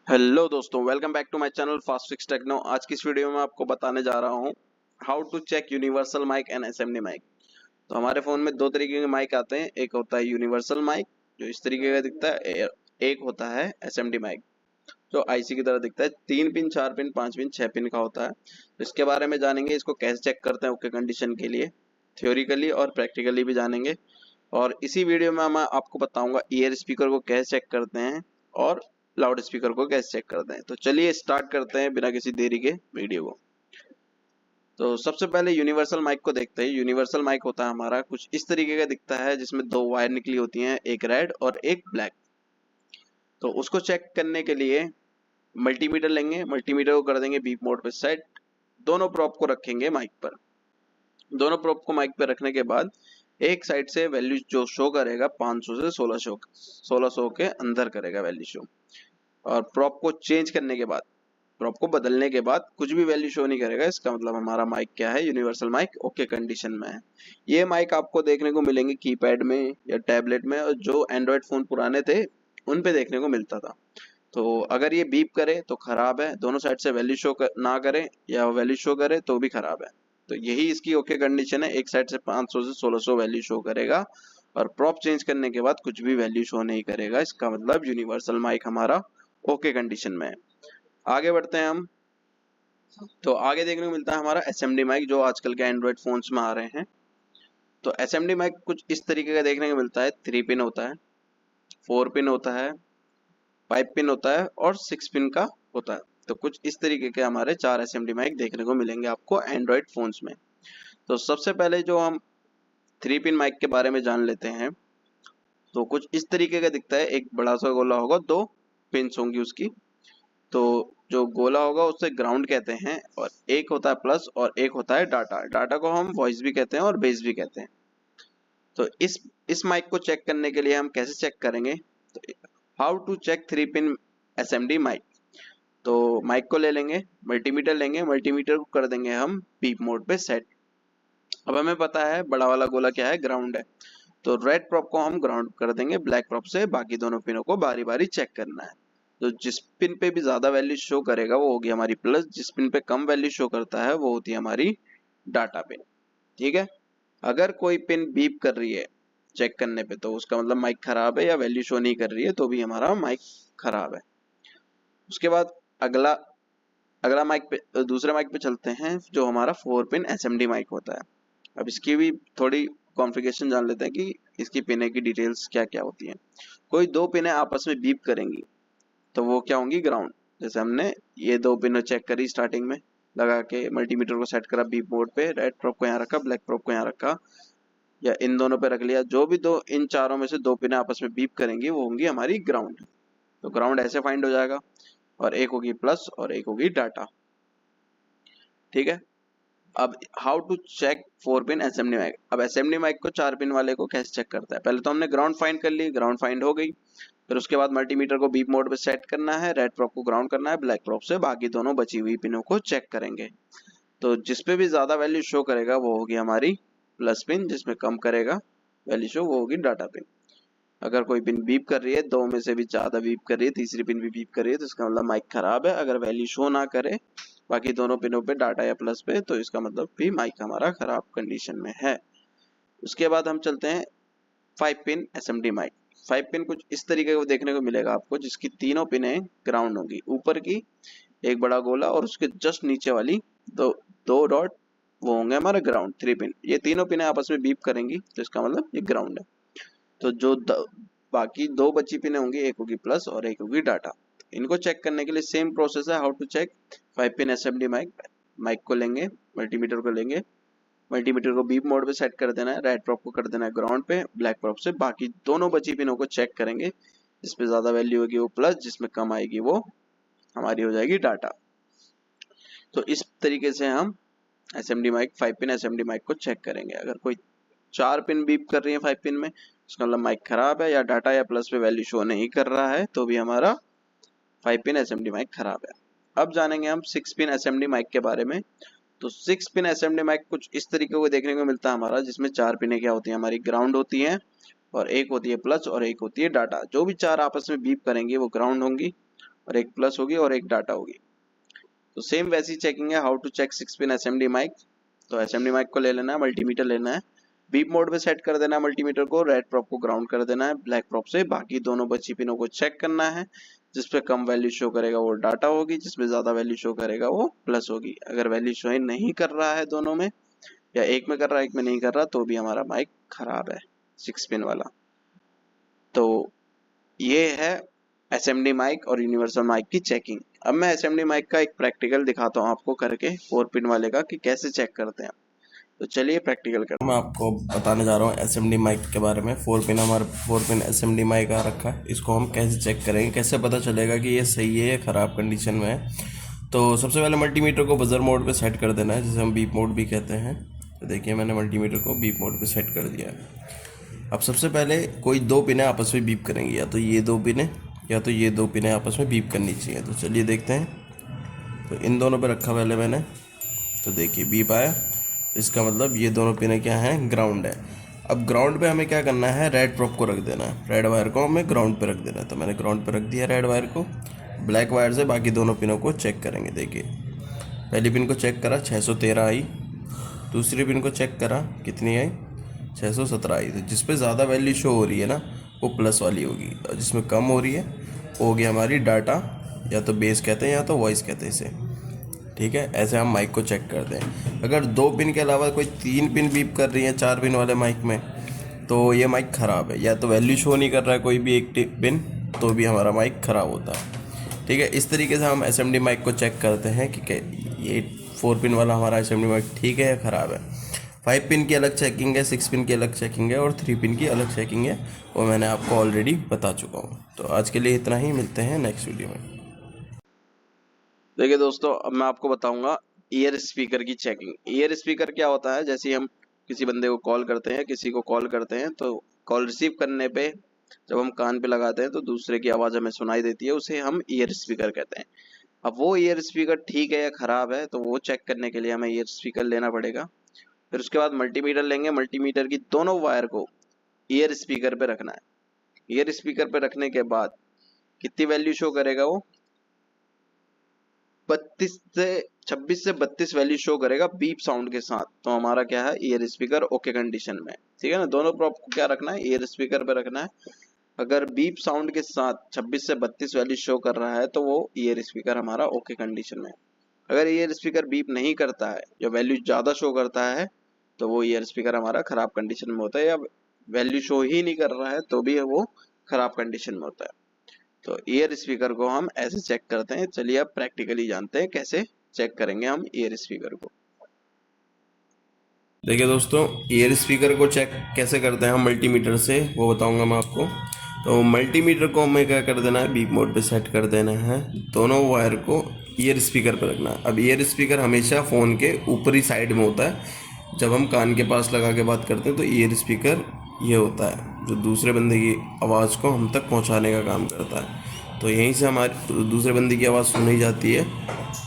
Hello दोस्तों, welcome back to my channel fast fix techno. आज की इस वीडियो में आपको बताने जा रहा हूँ how to check universal mic and SMD mic. तो हमारे फोन में दो तरीके के माइक आते हैं। एक होता है यूनिवर्सल माइक जो इस तरीके का दिखता है, एक होता है एसएमडी माइक जो आईसी की तरह दिखता है। 3 पिन, 4 पिन, 5 पिन, 6 पिन का होता है। तो इसके बारे में जानेंगे, इसको कैसे चेक करते हैं ओके कंडीशन के लिए, थ्योरिकली और प्रैक्टिकली भी जानेंगे। और इसी वीडियो में मैं आपको बताऊंगा ईयर स्पीकर को कैसे चेक करते हैं और लाउड स्पीकर को कैसे चेक करते हैं। तो चलिए स्टार्ट करते हैं बिना किसी देरी के वीडियो को। तो सबसे पहले यूनिवर्सल माइक को देखते हैं। यूनिवर्सल माइक होता है हमारा कुछ इस तरीके का दिखता है, जिसमें दो वायर निकली होती हैं, एक रेड और एक ब्लैक। तो उसको चेक करने के लिए मल्टीमीटर लेंगे, मल्टीमीटर को कर देंगे बीप मोड पे सेट। दोनों प्रोब को रखेंगे माइक पर। दोनों प्रोब को माइक पे रखने के बाद एक साइड से वैल्यू जो शो करेगा 500 से 1600 के अंदर करेगा वैल्यू शो। और प्रोब को चेंज करने के बाद, प्रोब को बदलने के बाद कुछ भी वैल्यू शो नहीं करेगा। इसका मतलब हमारा माइक क्या है, यूनिवर्सल माइक ओके कंडीशन में है। ये माइक आपको देखने को मिलेंगे कीपैड में या टैबलेट में, और जो एंड्रॉयड फोन पुराने थे उन पे देखने को मिलता था। तो अगर ये बीप करे तो खराब है, दोनों साइड से वैल्यू शो ना करे या वैल्यू शो करे तो भी खराब है। तो यही इसकी ओके कंडीशन है। एक साइड से 500 से 1600 वैल्यू शो करेगा और प्रॉप चेंज करने के बाद कुछ भी वैल्यू शो नहीं करेगा। इसका मतलब यूनिवर्सल माइक हमारा ओके कंडीशन में है। आगे बढ़ते हैं हम। तो आगे देखने को मिलता है हमारा एसएमडी माइक जो आजकल के एंड्रॉयड फोन्स में आ रहे हैं। तो एसएमडी माइक कुछ इस तरीके का देखने को मिलता है। 3 पिन होता है, 4 पिन होता है, 5 पिन होता है और 6 पिन का होता है। तो कुछ इस तरीके के हमारे 4 एसएमडी माइक देखने को मिलेंगे आपको एंड्रॉयड फोन्स में। तो सबसे पहले जो हम 3 पिन माइक के बारे में जान लेते हैं, तो कुछ इस तरीके का दिखता है। एक बड़ा सा गोला होगा, 2 पिन्स होंगी उसकी। तो जो गोला होगा उसे ग्राउंड कहते हैं, और एक होता है प्लस और एक होता है डाटा। डाटा को हम वॉइस भी कहते हैं और बेस भी कहते हैं। तो इस माइक को चेक करने के लिए हम कैसे चेक करेंगे, तो how to check 3 pin SMD mic. तो माइक को ले लेंगे, मल्टीमीटर लेंगे, मल्टीमीटर को कर देंगे हम बीप मोड पे सेट। अब हमें पता है बड़ा वाला गोला क्या है, ग्राउंड है। तो रेड प्रॉप को हम ग्राउंड कर देंगे ब्लैक प्रॉप से। बाकी दोनों पिनों को बारी बारी चेक करना है। तो जिस पिन पे भी ज्यादा वैल्यू शो करेगा वो होगी हमारी प्लस, जिस पिन पे कम वैल्यू शो करता है वो होती है हमारी डाटा पिन। ठीक है। अगर कोई पिन बीप कर रही है चेक करने पे तो उसका मतलब माइक खराब है, या वैल्यू शो नहीं कर रही है तो भी हमारा माइक खराब है। उसके बाद अगला अगला माइक पे, दूसरे माइक पे चलते हैं जो हमारा 4 पिन एसएमडी माइक होता है। अब इसकी भी थोड़ी कॉन्फ़िगरेशन जान लेते हैं कि इसकी पिने की डिटेल्स क्या क्या होती हैं। कोई दो पिने आपस में बीप करेंगी तो वो क्या होंगी, ग्राउंड। जैसे हमने ये दो पिन चेक करी स्टार्टिंग में, लगा के मल्टीमीटर को सेट करा बीप मोड पे, रेड प्रोब को यहाँ रखा, ब्लैक प्रोब को यहाँ रखा, या इन दोनों पे रख लिया। जो भी दो, इन चारों में से दो पिने आपस में बीप करेंगी वो होंगी हमारी ग्राउंड। तो ग्राउंड ऐसे फाइंड हो जाएगा, और एक होगी प्लस और एक होगी डाटा। ठीक है। अब how to check 4 pin SMD mic. अब एसएमडी माइक को 4 पिन वाले को कैसे चेक करता है, पहले तो हमने ग्राउंड फाइंड कर ली, ग्राउंड फाइंड हो गई। फिर उसके बाद मल्टीमीटर को बीप मोड पे सेट करना है, रेड प्रोब को ग्राउंड करना है, ब्लैक प्रोब से बाकी दोनों बची हुई पिनों को चेक करेंगे। तो जिसपे भी ज्यादा वैल्यू शो करेगा वो होगी हमारी प्लस पिन, जिसमें कम करेगा वैल्यू शो वो होगी डाटा पिन। अगर कोई पिन बीप कर रही है, दो में से भी ज्यादा बीप कर रही है, तीसरी पिन भी बीप कर रही है, तो इसका मतलब माइक खराब है। अगर वैल्यू शो ना करे बाकी दोनों पिनों पे डाटा या प्लस पे, तो इसका मतलब भी माइक हमारा खराब कंडीशन में है। उसके बाद हम चलते हैं 5 पिन एसएमडी माइक। 5 पिन कुछ इस तरीके को देखने को मिलेगा आपको, जिसकी तीनों पिनें ग्राउंड होंगी। ऊपर की एक बड़ा गोला और उसके जस्ट नीचे वाली दो दो डॉट वो होंगे हमारे ग्राउंड 3 पिन। ये तीनों पिनें आपस में बीप करेंगी तो इसका मतलब ये ग्राउंड है। तो जो बाकी दो बची पिनें होंगी, एक होगी प्लस और एक होगी डाटा। इनको चेक करने के लिए सेम प्रोसेस है, how to check 5 pin SMD mic. Mic को लेंगे, मल्टीमीटर को लेंगे, मल्टीमीटर को बीप मोड पे सेट कर देना है, रेड प्रोब को कर देना है ग्राउंड पे, ब्लैक प्रोब से बाकी दोनों बची पिनों को चेक करेंगे। जिसपे ज्यादा वैल्यू होगी वो प्लस, जिसमें कम आएगी वो हमारी हो जाएगी डाटा। तो इस तरीके से हम SMD mic, 5 pin SMD mic को चेक करेंगे। अगर कोई 4 पिन बीप कर रही है 5 पिन में, उसका मतलब माइक खराब है, या डाटा या प्लस पे वैल्यू शो नहीं कर रहा है, तो भी हमारा 5 पिन एसएमडी माइक खराब है। अब जानेंगे हम 6 पिन एसएमडी माइक के बारे में। तो 6 पिन एसएमडी माइक कुछ इस तरीके को देखने को मिलता है हमारा, जिसमें 4 पिनें क्या होती हैं, हमारी ग्राउंड होती हैं, और एक होती है प्लस और एक होती है डाटा। जो भी चार आपस में बीप करेंगी वो ग्राउंड होंगी, और एक प्लस होगी और एक डाटा होगी। तो सेम वैसी चेकिंग है, how to check 6 pin SMD mic. तो एसएमडी माइक को ले लेना है, मल्टीमीटर लेना है, बीप मोड पे सेट कर देना है मल्टीमीटर को, रेड प्रॉप को ग्राउंड कर देना है ब्लैक प्रॉप से, बाकी दोनों बची पिनों को चेक करना है। जिसपे कम वैल्यू शो करेगा वो डाटा होगी, जिसपे ज्यादा वैल्यू शो करेगा वो प्लस होगी। अगर वैल्यू शो नहीं कर रहा है दोनों में, या एक में कर रहा है एक में नहीं कर रहा, तो भी हमारा माइक खराब है 6 पिन वाला। तो ये है एसएमडी माइक और यूनिवर्सल माइक की चेकिंग। अब मैं एसएमडी माइक का एक प्रैक्टिकल दिखाता हूँ आपको करके 4 पिन वाले का, कि कैसे चेक करते हैं। तो चलिए प्रैक्टिकल करते हैं। मैं आपको बताने जा रहा हूँ एसएमडी माइक के बारे में। 4 पिन हमारा 4 पिन एसएमडी माइक आ रखा है। इसको हम कैसे चेक करेंगे, कैसे पता चलेगा कि ये सही है या ख़राब कंडीशन में है। तो सबसे पहले मल्टीमीटर को बजर मोड पे सेट कर देना है, जिसे हम बीप मोड भी कहते हैं। तो देखिए मैंने मल्टीमीटर को बीप मोड पे सेट कर दिया है। अब सबसे पहले कोई 2 पिनें आपस में बीप करेंगी, या तो ये 2 पिनें या तो ये 2 पिनें आपस में बीप करनी चाहिए। तो चलिए देखते हैं। तो इन दोनों पे रखा पहले मैंने, तो देखिए बीप आया। इसका मतलब ये दोनों पिनें क्या हैं, ग्राउंड है। अब ग्राउंड पे हमें क्या करना है, रेड प्रॉप को रख देना है, रेड वायर को हमें ग्राउंड पे रख देना है। तो मैंने ग्राउंड पे रख दिया रेड वायर को। ब्लैक वायर से बाकी दोनों पिनों को चेक करेंगे। देखिए पहली पिन को चेक करा 613 आई, दूसरी पिन को चेक करा कितनी आई, 617 आई। तो जिस पे ज़्यादा वैल्यू शो हो रही है ना वो प्लस वाली होगी, और जिसमें कम हो रही है वो होगी हमारी डाटा, या तो बेस कहते हैं या तो वॉइस कहते हैं इसे। ठीक है, ऐसे हम माइक को चेक करते हैं। अगर 2 पिन के अलावा कोई 3 पिन बीप कर रही है 4 पिन वाले माइक में, तो ये माइक ख़राब है। या तो वैल्यू शो नहीं कर रहा है कोई भी एक पिन, तो भी हमारा माइक ख़राब होता है। ठीक है, इस तरीके से हम एसएमडी माइक को चेक करते हैं कि ये 4 पिन वाला हमारा एसएमडी माइक ठीक है या ख़राब है। 5 पिन की अलग चेकिंग है, 6 पिन की अलग चेकिंग है और 3 पिन की अलग चेकिंग है, वो मैंने आपको ऑलरेडी बता चुका हूँ। तो आज के लिए इतना ही, मिलते हैं नेक्स्ट वीडियो में। देखिए दोस्तों, अब मैं आपको बताऊंगा ईयर स्पीकर की चेकिंग। ईयर स्पीकर क्या होता है, जैसे हम किसी बंदे को कॉल करते हैं, किसी को कॉल करते हैं, तो कॉल रिसीव करने पे जब हम कान पे लगाते हैं तो दूसरे की आवाज हमें सुनाई देती है, उसे हम ईयर स्पीकर कहते हैं। अब वो ईयर स्पीकर ठीक है या खराब है, तो वो चेक करने के लिए हमें ईयर स्पीकर लेना पड़ेगा। फिर उसके बाद मल्टीमीटर लेंगे, मल्टीमीटर की दोनों वायर को ईयर स्पीकर पे रखना है। ईयर स्पीकर पे रखने के बाद कितनी वैल्यू शो करेगा वो, 26 से 32 वैल्यू शो करेगा बीप साउंड के साथ। तो हमारा क्या है, ईयर स्पीकर ओके कंडीशन में। ठीक है ना, दोनों प्रॉप को क्या रखना है, ईयर स्पीकर पे रखना है। अगर बीप साउंड के साथ 26 से 32 वैल्यू शो कर रहा है तो वो ईयर स्पीकर हमारा ओके कंडीशन में। अगर ईयर स्पीकर बीप नहीं करता है या वैल्यू ज्यादा शो करता है, तो वो ईयर स्पीकर हमारा खराब कंडीशन में होता है, या वैल्यू शो ही नहीं कर रहा है तो भी वो खराब कंडीशन में होता है। तो ईयर स्पीकर को हम ऐसे चेक करते हैं। चलिए अब प्रैक्टिकली जानते हैं कैसे चेक करेंगे हम ईयर स्पीकर को। देखिए दोस्तों, ईयर स्पीकर को चेक कैसे करते हैं हम मल्टीमीटर से, वो बताऊंगा मैं आपको। तो मल्टीमीटर को हमें क्या कर देना है, बीप मोड पे सेट कर देना है। दोनों वायर को ईयर स्पीकर पे रखना है। अब ईयर स्पीकर हमेशा फ़ोन के ऊपरी साइड में होता है। जब हम कान के पास लगा के बात करते हैं तो ईयर स्पीकर ये होता है जो दूसरे बंदे की आवाज़ को हम तक पहुंचाने का काम करता है। तो यहीं से हमारी दूसरे बंदे की आवाज़ सुनी जाती है।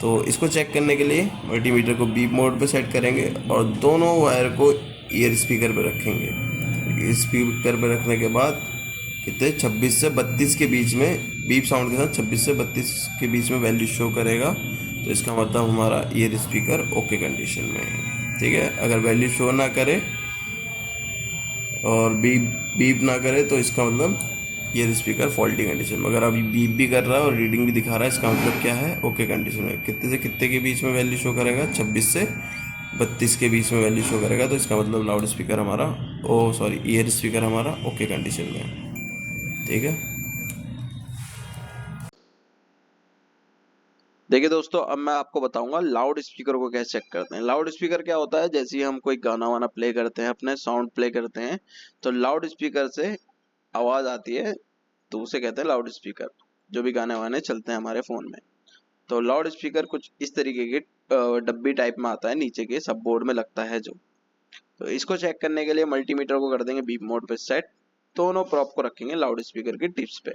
तो इसको चेक करने के लिए मल्टीमीटर को बीप मोड पे सेट करेंगे और दोनों वायर को ईयर स्पीकर पे रखेंगे। ईयर स्पीकर पे रखने के बाद कितने 26 से 32 के बीच में बीप साउंड के साथ 26 से 32 के बीच में वैल्यू शो करेगा। तो इसका मतलब हमारा ईयर स्पीकर ओके कंडीशन में है। ठीक है, अगर वैल्यू शो ना करे और बीप बीप ना करे तो इसका मतलब ईयर स्पीकर फॉल्टी कंडीशन में। अगर अभी बीप भी कर रहा है और रीडिंग भी दिखा रहा है, इसका मतलब क्या है, ओके कंडीशन में। कितने से कितने के बीच में वैल्यू शो करेगा, 26 से 32 के बीच में वैल्यू शो करेगा। तो इसका मतलब लाउड स्पीकर हमारा ईयर स्पीकर हमारा ओके कंडीशन में है। ठीक है, देखिए दोस्तों, अब मैं आपको बताऊंगा लाउड स्पीकर को कैसे चेक करते हैं। लाउड स्पीकर क्या होता है, जैसे ही हम कोई गाना वाना प्ले करते हैं, अपने साउंड प्ले करते हैं, तो लाउड स्पीकर से आवाज आती है, तो उसे कहते हैं लाउड स्पीकर। जो भी गाने वाने चलते हैं हमारे फोन में, तो लाउड स्पीकर कुछ इस तरीके के डब्बी टाइप में आता है, नीचे के सब बोर्ड में लगता है जो। तो इसको चेक करने के लिए मल्टीमीटर को कर देंगे बीप मोड पे सेट, दोनों प्रॉप को रखेंगे लाउड स्पीकर की टिप्स पे।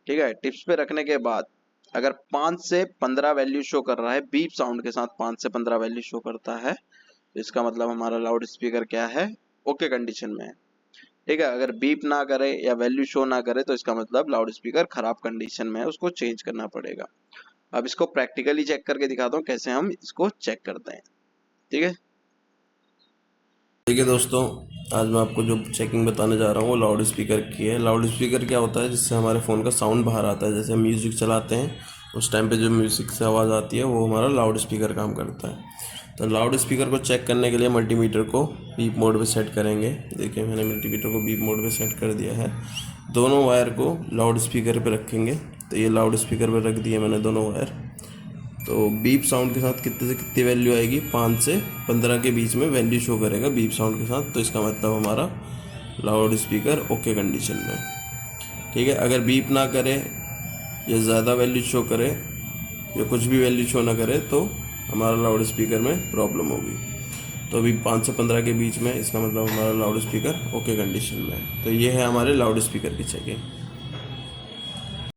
ठीक है, टिप्स पे रखने के बाद अगर 5 से 15 वैल्यू शो कर रहा है, बीप साउंड के साथ 5 से 15 वैल्यू शो करता है, तो इसका मतलब हमारा लाउड स्पीकर क्या है, ओके कंडीशन में है। ठीक है। अगर बीप ना करे या वैल्यू शो ना करे तो इसका मतलब लाउड स्पीकर खराब कंडीशन में है, उसको चेंज करना पड़ेगा। अब इसको प्रैक्टिकली चेक करके दिखाता हूँ कैसे हम इसको चेक करते हैं। ठीक है दोस्तों, आज मैं आपको जो चेकिंग बताने जा रहा हूँ वो लाउड स्पीकर की है। लाउड स्पीकर क्या होता है, जिससे हमारे फ़ोन का साउंड बाहर आता है। जैसे हम म्यूज़िक चलाते हैं उस टाइम पे जो म्यूज़िक से आवाज़ आती है वो हमारा लाउड स्पीकर काम करता है। तो लाउड स्पीकर को चेक करने के लिए मल्टीमीटर को बीप मोड पे सेट करेंगे। देखिए मैंने मल्टीमीटर को बीप मोड पे सेट कर दिया है। दोनों वायर को लाउड स्पीकर पे रखेंगे। तो ये लाउड स्पीकर पे रख दिए मैंने दोनों वायर। तो बीप साउंड के साथ कितने से कितनी वैल्यू आएगी, 5 से 15 के बीच में वैल्यू शो करेगा बीप साउंड के साथ। तो इसका मतलब हमारा लाउड स्पीकर ओके कंडीशन में। ठीक है, अगर बीप ना करे या ज़्यादा वैल्यू शो करे या कुछ भी वैल्यू शो ना करे तो हमारा लाउड स्पीकर में प्रॉब्लम होगी। तो अभी 5 से 15 के बीच में, इसका मतलब हमारा लाउड स्पीकर ओके कंडीशन में है। तो ये है हमारे लाउड स्पीकर की चेकिंग।